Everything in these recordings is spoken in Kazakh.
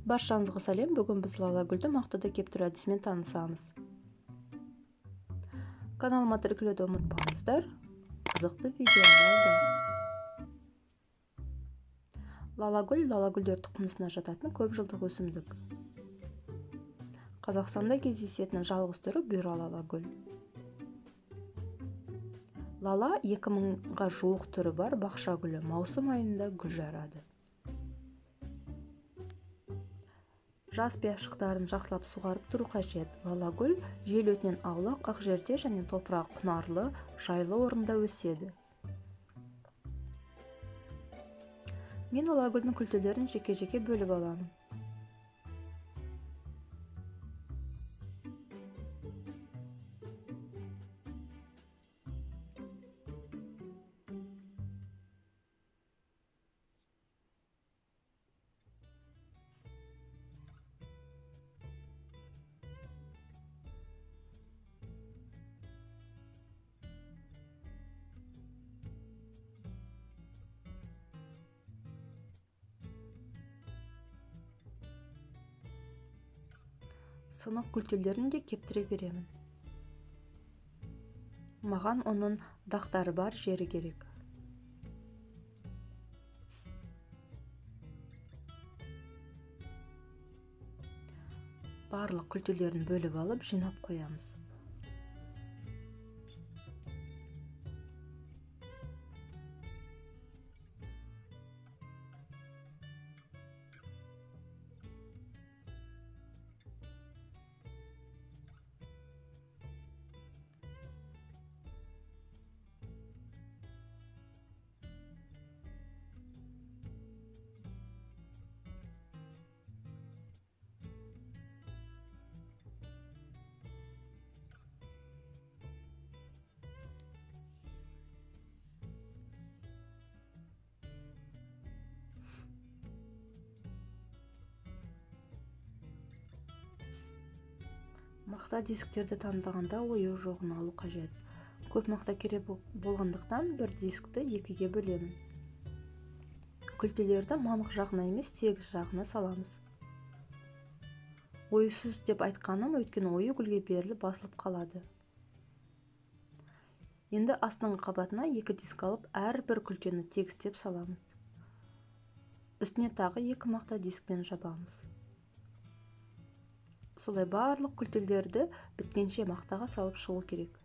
Баршаңызға сәлем. Бүгін біз Лалагүлді мақтада кептіру әдісімен танысамыз. Каналыма тіркелуді ұмытпаңыздар. Қызықты видео болды. Лалагүлдер тұқымысына жататын көп жылдық өсімдік. Қазақстанда кездесетін жалғыз түрі бұйра лалагүл. Лала 2000-ға жуық түрі бар бақша гүлі. Маусым айында гүл жарады. Жас пиязшықтарын жақсылап суғарып тұру қажет. Лалагүл жел өтінен аулақ, ақ жерде және топырақ құнарлы, жайлы орында өседі. Мен лалагүлдің күлтелерін жеке-жеке бөліп аламын. Сынық күлтелерін де кептіре беремін. Маған оның дақтары бар жері керек. Барлық күлтелерін бөліп алып жинап қоямыз. Мақта дисктерді таңдағанда ойы жоғын алу қажет. Көп мақта керек болғандықтан бір дискті екіге бөлемін. Күлтелерді мамық жағына емес, тегіс жағына саламыз. Ойсыз деп айтқаным, өйткені ойы гүлге беріліп басылып қалады. Енді астыңғы қабатына 2 диск алып, әрбір күлтені тегістеп саламыз. Үстіне тағы 2 мақта дискпен жабамыз. Солай барлық күлтелерді біткенше мақтаға салып шығу керек.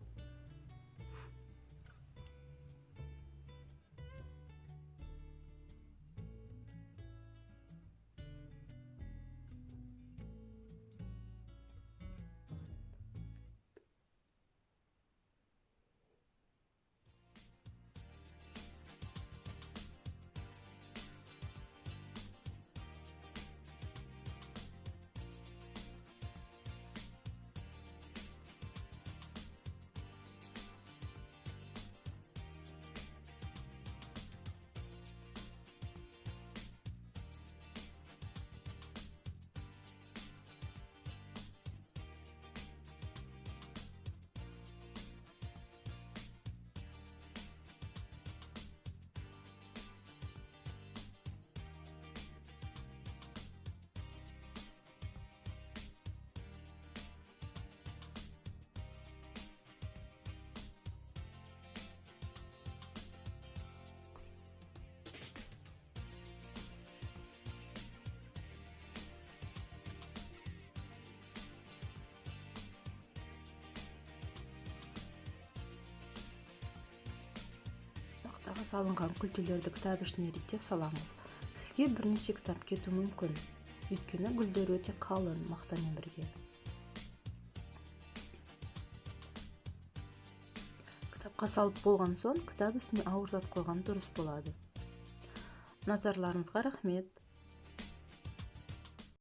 Мақтаға салынған күлтелерді кітап ішіне реттеп саламыз. Сізге бірнеше кітап кету мүмкін, өйткені гүлдер өте қалың мақтамен бірге. Кітапқа салып болған соң, кітап үстіне ауыр зат қойған дұрыс болады. Назарларыңызға рахмет.